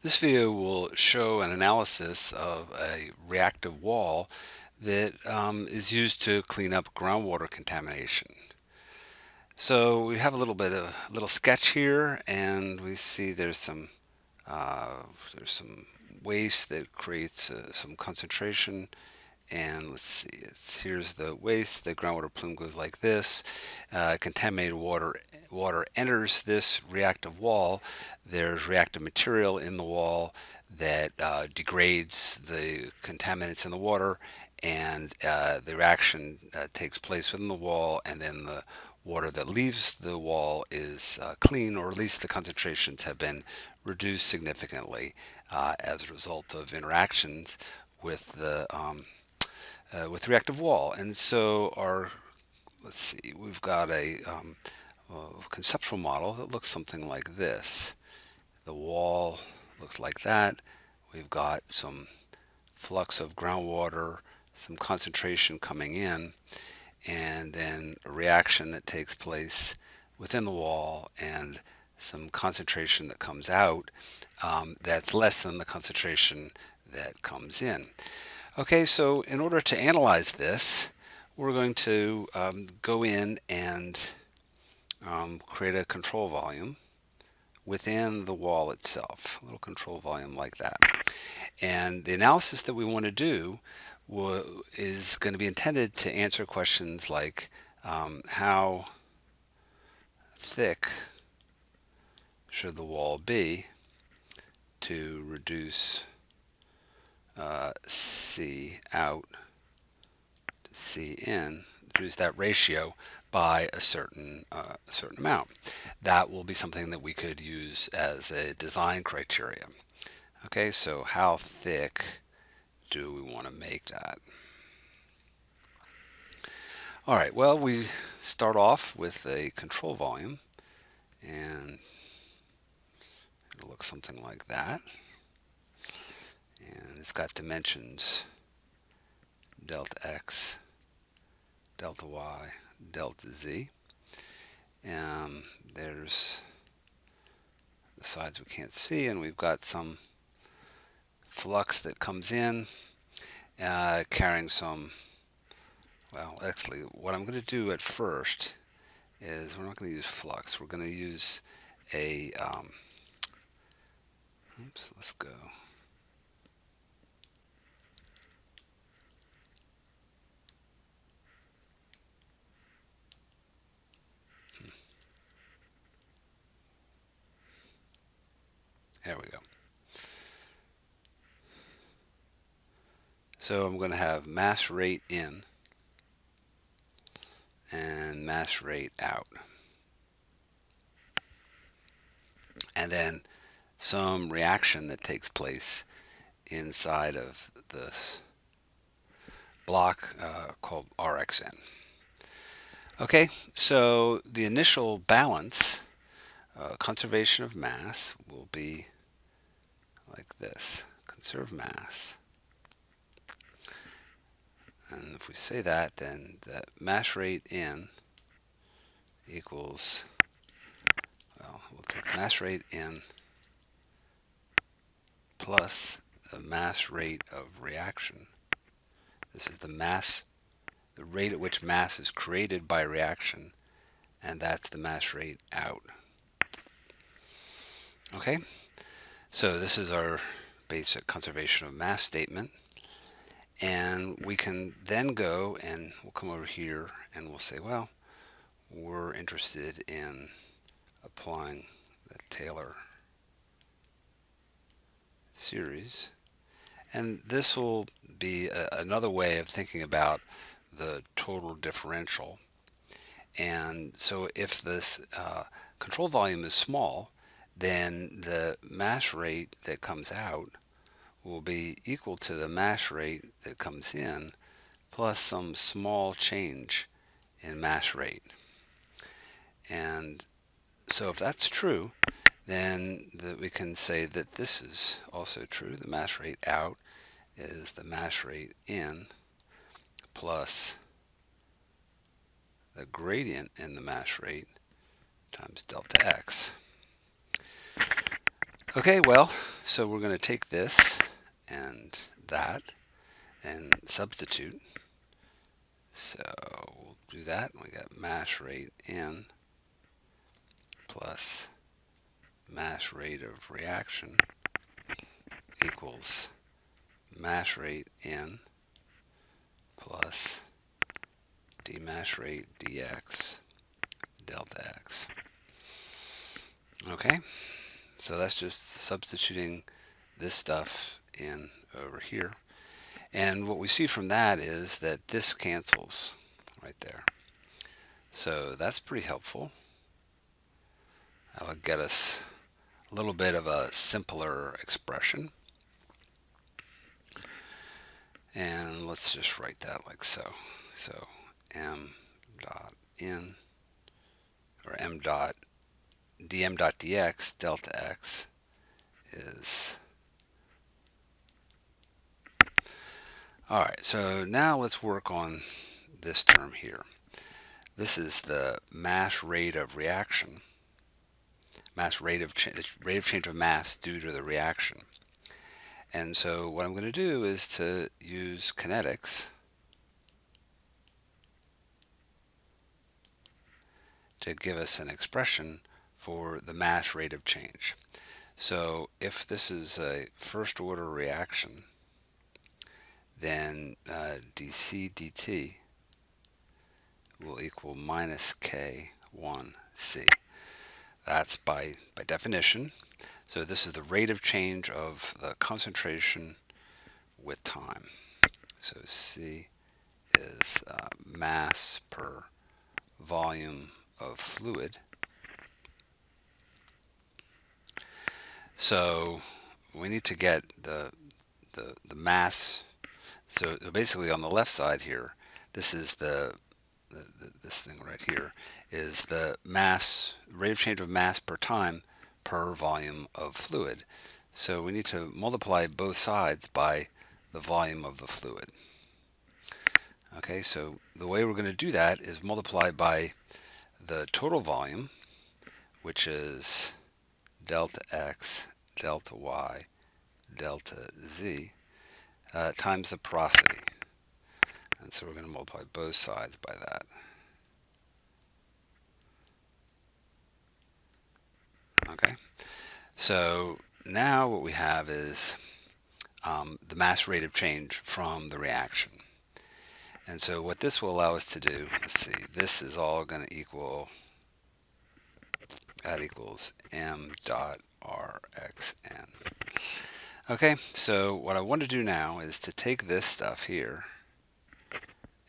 This video will show an analysis of a reactive wall that is used to clean up groundwater contamination. So we have a little sketch here, and we see there's some waste that creates some concentration. And let's see, here's the waste. The groundwater plume goes like this. Contaminated water enters this reactive wall. There's reactive material in the wall that degrades the contaminants in the water, and the reaction takes place within the wall, and then the water that leaves the wall is clean, or at least the concentrations have been reduced significantly as a result of interactions with the reactive wall. And so let's see, we've got a conceptual model that looks something like this. The wall looks like that. We've got some flux of groundwater, some concentration coming in, and then a reaction that takes place within the wall, and some concentration that comes out that's less than the concentration that comes in. Okay, so in order to analyze this, we're going to go in and create a control volume within the wall itself, a little control volume like that. And the analysis that we want to do is going to be intended to answer questions like how thick should the wall be to reduce C out to C in, reduce that ratio by a certain amount. That will be something that we could use as a design criteria. Okay, so how thick do we want to make that? All right, well, we start off with a control volume, and it'll look something like that. And it's got dimensions delta x, delta y, delta z. There's the sides we can't see, and we've got some flux that comes in carrying some, well, actually what I'm going to do at first is we're not going to use flux. We're going to use a, let's go. There we go. So I'm going to have mass rate in and mass rate out. And then some reaction that takes place inside of this block called Rxn. Okay, so the initial balance, conservation of mass, will be like this. Conserve mass. And if we say that, then that mass rate in equals, well, we'll take mass rate in plus the mass rate of reaction. This is the rate at which mass is created by reaction, and that's the mass rate out. Okay, so this is our basic conservation of mass statement. And we can then go and we'll come over here and we'll say, well, we're interested in applying the Taylor series. And this will be another way of thinking about the total differential. And so if this control volume is small, then the mass rate that comes out will be equal to the mass rate that comes in plus some small change in mass rate. And so if that's true, then we can say that this is also true. The mass rate out is the mass rate in plus the gradient in the mass rate times delta x. Okay, well, so we're going to take this and that and substitute. So we'll do that. We got mass rate in plus mass rate of reaction equals mass rate in plus dmass rate dx delta x. Okay, so that's just substituting this stuff in over here. And what we see from that is that this cancels right there. So that's pretty helpful. That'll get us a little bit of a simpler expression. And let's just write that like so. So m dot in, or m dot dm dot dx delta x is, all right, so now let's work on this term here. This is the mass rate of reaction, rate of change of mass due to the reaction. And so what I'm going to do is to use kinetics to give us an expression for the mass rate of change. So if this is a first order reaction, then dc dt will equal minus k1c. That's by definition. So this is the rate of change of the concentration with time. So C is mass per volume of fluid. So we need to get the mass. So basically on the left side here, this is this thing right here is the mass, rate of change of mass per time per volume of fluid. So we need to multiply both sides by the volume of the fluid. Okay, so the way we're going to do that is multiply by the total volume, which is delta x, delta y, delta z, times the porosity. And so we're going to multiply both sides by that. Okay, so now what we have is the mass rate of change from the reaction. And so what this will allow us to do, let's see, this is all going to equal, that equals m dot rxn. Okay, so what I want to do now is to take this stuff here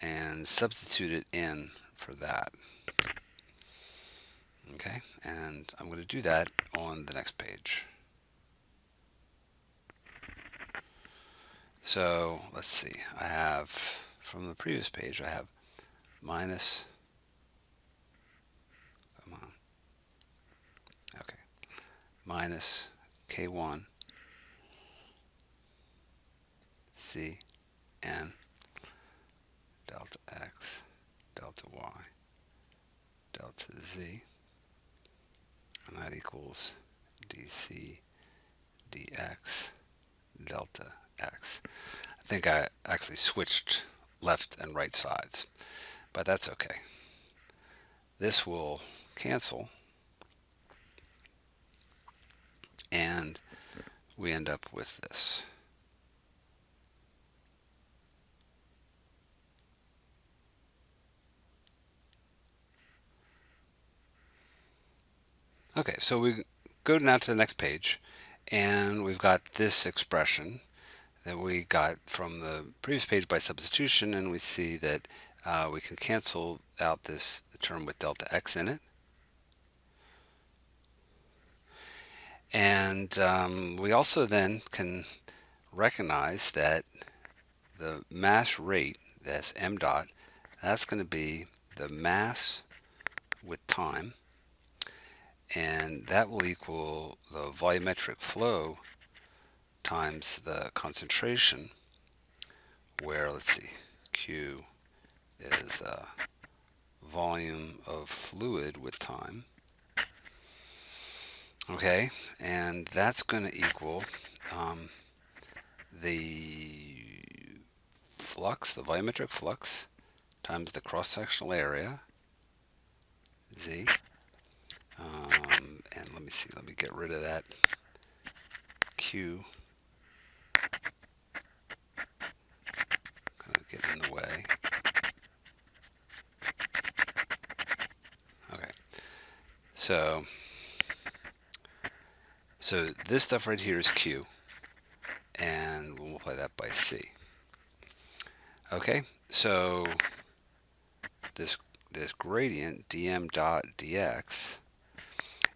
and substitute it in for that. Okay, and I'm going to do that on the next page. So let's see, I have, from the previous page, I have minus, come on, okay, minus K1 C N delta X delta Y delta Z, and that equals dC dx delta x. I think I actually switched left and right sides, but that's okay. This will cancel, and we end up with this. Okay, so we go now to the next page, and we've got this expression that we got from the previous page by substitution, and we see that we can cancel out this term with delta x in it. And we also then can recognize that the mass rate, that's m dot, that's going to be the mass with time, and that will equal the volumetric flow times the concentration, where, let's see, Q is volume of fluid with time, Okay, and that's going to equal the flux, the volumetric flux, times the cross-sectional area, Z. And let me see, let me get rid of that Q. Gonna get in the way. Okay, so this stuff right here is Q, and we'll multiply that by C. Okay, so this gradient dm dot dx,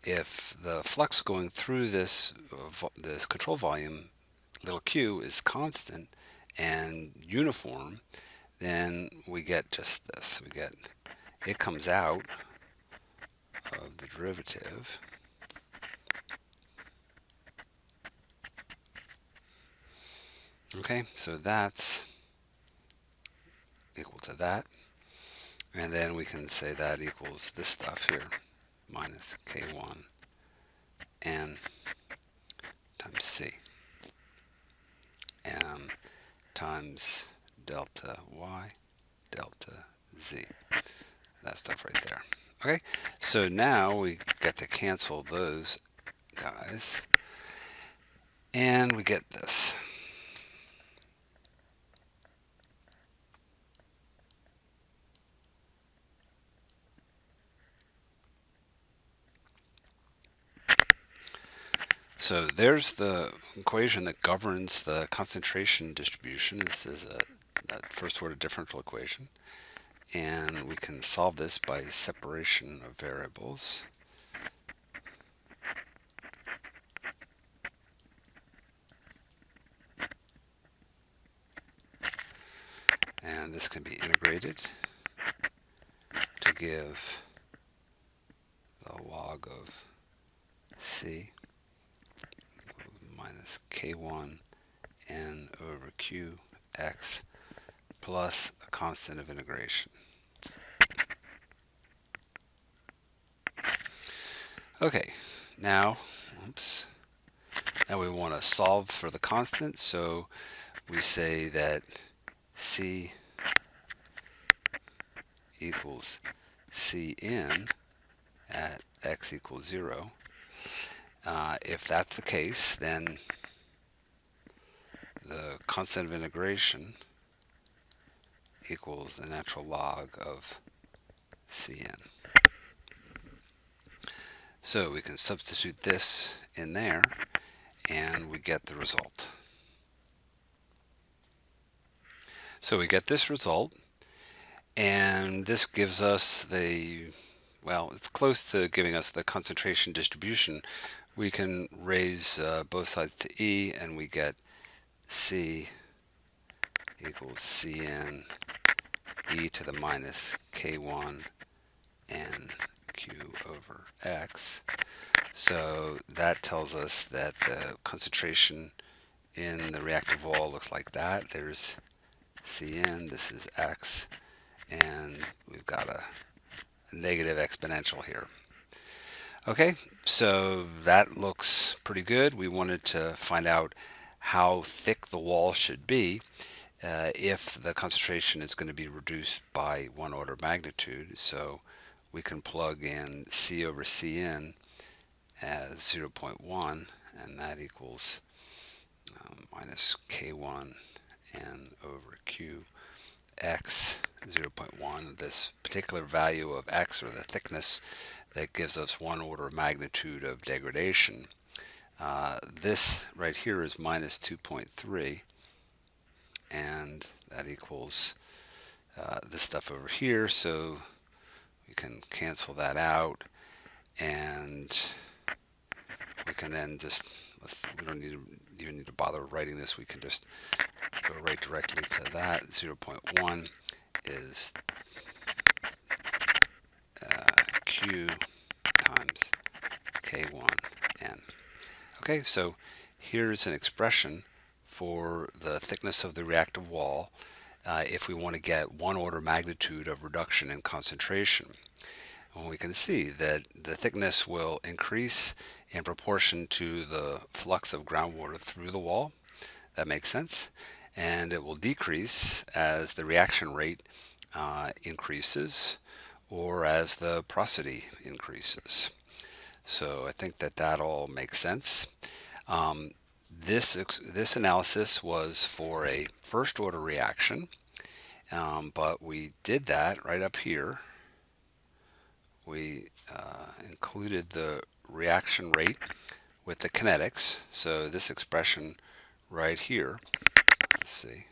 if the flux going through this this control volume, little q, is constant and uniform, then we get just this. We get, it comes out of the derivative okay, so that's equal to that, and then we can say that equals this stuff here, minus k1 n times c m times delta y delta z, that stuff right there. Okay, so now we get to cancel those guys, and we get this. So there's the equation that governs the concentration distribution. This is that first order differential equation. And we can solve this by separation of variables. And this can be integrated to give the log of C minus K1 n over Qx plus a constant of integration. Okay, now we want to solve for the constant, so we say that C equals Cn at x equals 0. If that's the case, then the constant of integration equals the natural log of Cn. So we can substitute this in there, and we get the result. So we get this result, and this gives us the, well, it's close to giving us the concentration distribution. We can raise both sides to E, and we get C equals Cn e to the minus K1 n Q over x. So that tells us that the concentration in the reactive wall looks like that. There's Cn, this is x, and we've got a negative exponential here. Okay, so that looks pretty good. We wanted to find out how thick the wall should be if the concentration is going to be reduced by 1 order of magnitude. So we can plug in C over Cn as 0.1, and that equals minus K1 n over Q x 0.1. This particular value of x, or the thickness, that gives us 1 order of magnitude of degradation. This right here is minus 2.3, and that equals this stuff over here, so we can cancel that out, and we can then just, we don't even need to bother writing this, we can just go right directly to that. 0.1 is Q times K1n. Okay, so here's an expression for the thickness of the reactive wall if we want to get 1 order magnitude of reduction in concentration. Well, we can see that the thickness will increase in proportion to the flux of groundwater through the wall. That makes sense. And it will decrease as the reaction rate increases or as the porosity increases. So I think that that all makes sense. Um, this analysis was for a first order reaction, but we did that right up here. We included the reaction rate with the kinetics. So this expression right here, let's see,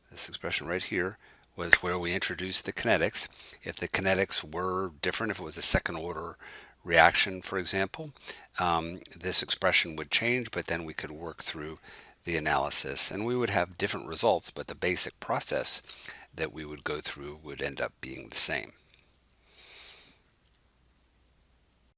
this expression right here was where we introduced the kinetics. If the kinetics were different, if it was a second order reaction, for example, this expression would change, but then we could work through the analysis and we would have different results, but the basic process that we would go through would end up being the same.